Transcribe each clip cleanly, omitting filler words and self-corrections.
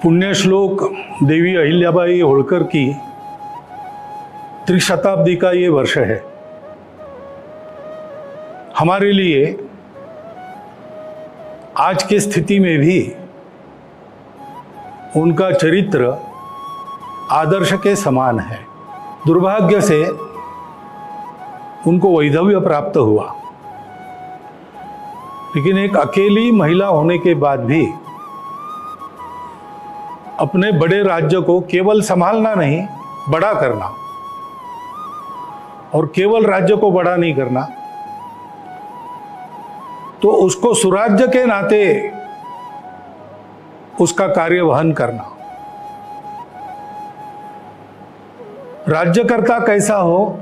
पुण्यश्लोक देवी अहिल्याबाई होळकर की त्रिशताब्दी का ये वर्ष है। हमारे लिए आज की स्थिति में भी उनका चरित्र आदर्श के समान है। दुर्भाग्य से उनको वैधव्य प्राप्त हुआ, लेकिन एक अकेली महिला होने के बाद भी अपने बड़े राज्य को केवल संभालना नहीं, बड़ा करना, और केवल राज्य को बड़ा नहीं करना तो उसको सुराज्य के नाते उसका कार्य वहन करना। राज्यकर्ता कैसा हो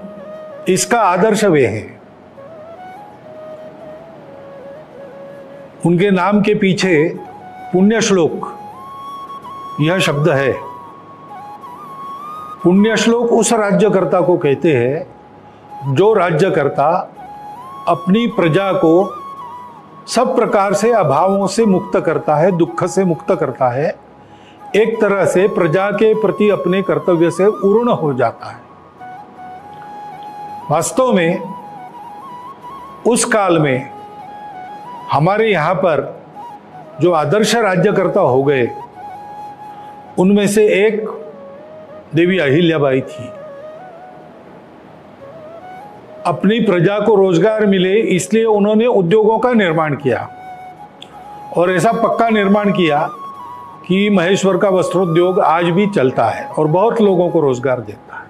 इसका आदर्श वे हैं। उनके नाम के पीछे पुण्यश्लोक यह शब्द है। पुण्यश्लोक उस राज्यकर्ता को कहते हैं जो राज्यकर्ता अपनी प्रजा को सब प्रकार से अभावों से मुक्त करता है, दुख से मुक्त करता है, एक तरह से प्रजा के प्रति अपने कर्तव्य से पूर्ण हो जाता है। वास्तव में उस काल में हमारे यहाँ पर जो आदर्श राज्यकर्ता हो गए उनमें से एक देवी अहिल्याबाई थी। अपनी प्रजा को रोजगार मिले इसलिए उन्होंने उद्योगों का निर्माण किया, और ऐसा पक्का निर्माण किया कि महेश्वर का वस्त्रोद्योग आज भी चलता है और बहुत लोगों को रोजगार देता है।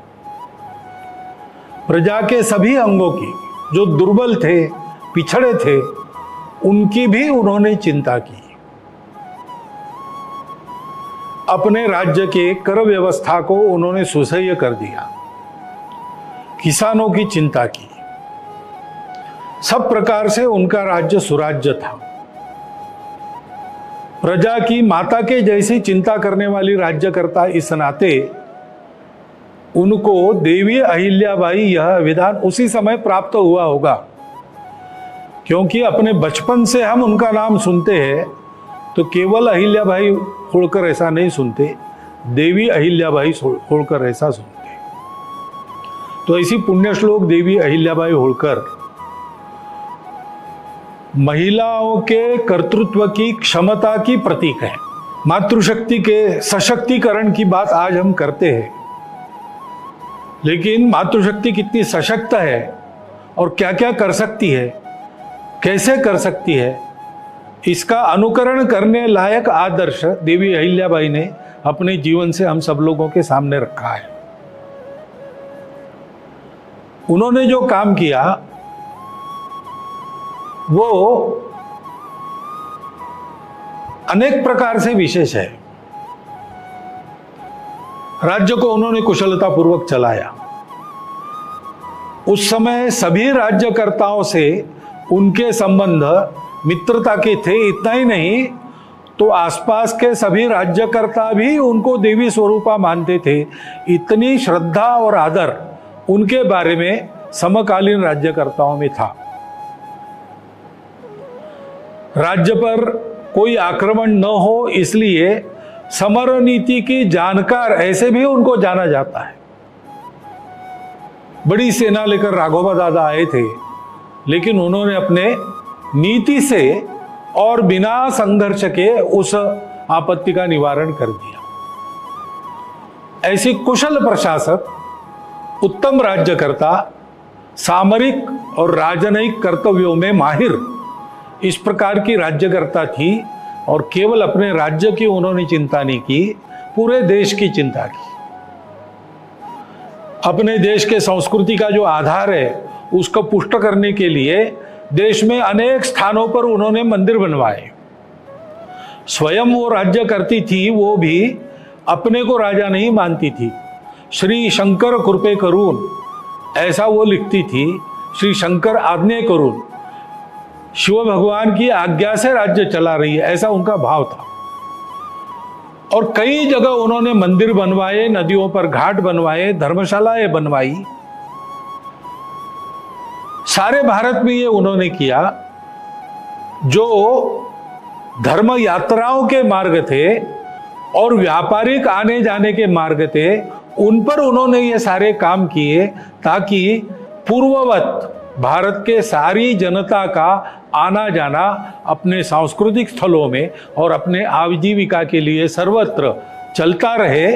प्रजा के सभी अंगों की, जो दुर्बल थे, पिछड़े थे, उनकी भी उन्होंने चिंता की। अपने राज्य के कर व्यवस्था को उन्होंने सुसह्य कर दिया, किसानों की चिंता की। सब प्रकार से उनका राज्य सुराज्य था। प्रजा की माता के जैसी चिंता करने वाली राज्यकर्ता इस नाते उनको देवी अहिल्याबाई यह विधान उसी समय प्राप्त हुआ होगा, क्योंकि अपने बचपन से हम उनका नाम सुनते हैं तो केवल अहिल्याबाई होळकर ऐसा नहीं सुनते, देवी अहिल्याबाई होळकर ऐसा सुनते। तो ऐसी पुण्यश्लोक देवी अहिल्याबाई होळकर महिलाओं के कर्तृत्व की क्षमता की प्रतीक है। मातृशक्ति के सशक्तिकरण की बात आज हम करते हैं, लेकिन मातृशक्ति कितनी सशक्त है और क्या क्या कर सकती है, कैसे कर सकती है, इसका अनुकरण करने लायक आदर्श देवी अहिल्याबाई ने अपने जीवन से हम सब लोगों के सामने रखा है। उन्होंने जो काम किया वो अनेक प्रकार से विशेष है। राज्य को उन्होंने कुशलतापूर्वक चलाया। उस समय सभी राज्यकर्ताओं से उनके संबंध मित्रता के थे। इतना ही नहीं तो आसपास के सभी राज्यकर्ता भी उनको देवी स्वरूपा मानते थे। इतनी श्रद्धा और आदर उनके बारे में समकालीन राज्यकर्ताओं में था। राज्य पर कोई आक्रमण न हो इसलिए समर नीति की जानकार ऐसे भी उनको जाना जाता है। बड़ी सेना लेकर राघोबा दादा आए थे, लेकिन उन्होंने अपने नीति से और बिना संघर्ष के उस आपत्ति का निवारण कर दिया। ऐसी कुशल प्रशासक, उत्तम राज्यकर्ता, सामरिक और राजनयिक कर्तव्यों में माहिर, इस प्रकार की राज्यकर्ता थी। और केवल अपने राज्य की उन्होंने चिंता नहीं की, पूरे देश की चिंता की। अपने देश के संस्कृति का जो आधार है उसको पुष्ट करने के लिए देश में अनेक स्थानों पर उन्होंने मंदिर बनवाए। स्वयं वो राज्य करती थी, वो भी अपने को राजा नहीं मानती थी। श्री शंकर कृपे करून ऐसा वो लिखती थी। श्री शंकर आज्ञा करून, शिव भगवान की आज्ञा से राज्य चला रही है, ऐसा उनका भाव था। और कई जगह उन्होंने मंदिर बनवाए, नदियों पर घाट बनवाए, धर्मशालाएं बनवाई। सारे भारत में ये उन्होंने किया। जो धर्म यात्राओं के मार्ग थे और व्यापारिक आने जाने के मार्ग थे, उन पर उन्होंने ये सारे काम किए ताकि पूर्ववत भारत के सारी जनता का आना जाना अपने सांस्कृतिक स्थलों में और अपने आजीविका के लिए सर्वत्र चलता रहे,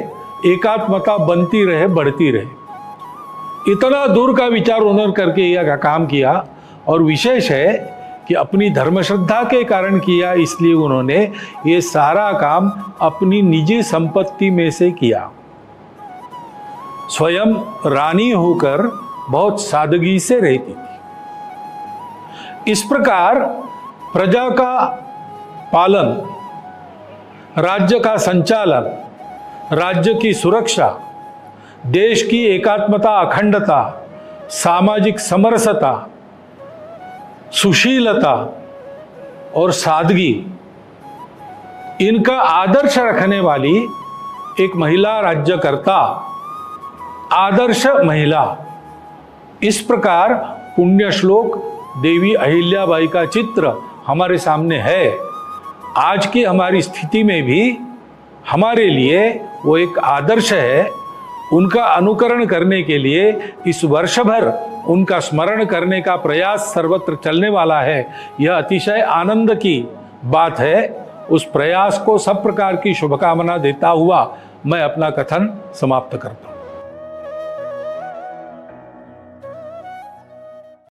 एकात्मता बनती रहे, बढ़ती रहे। इतना दूर का विचार उन्होंने करके यह काम किया। और विशेष है कि अपनी धर्म श्रद्धा के कारण किया, इसलिए उन्होंने ये सारा काम अपनी निजी संपत्ति में से किया। स्वयं रानी होकर बहुत सादगी से रहती थी। इस प्रकार प्रजा का पालन, राज्य का संचालन, राज्य की सुरक्षा, देश की एकात्मता, अखंडता, सामाजिक समरसता, सुशीलता और सादगी, इनका आदर्श रखने वाली एक महिला राज्यकर्ता, आदर्श महिला। इस प्रकार पुण्य श्लोक देवी अहिल्याबाई का चित्र हमारे सामने है। आज की हमारी स्थिति में भी हमारे लिए वो एक आदर्श है। उनका अनुकरण करने के लिए इस वर्ष भर उनका स्मरण करने का प्रयास सर्वत्र चलने वाला है। यह अतिशय आनंद की बात है। उस प्रयास को सब प्रकार की शुभकामना देता हुआ मैं अपना कथन समाप्त करता हूँ।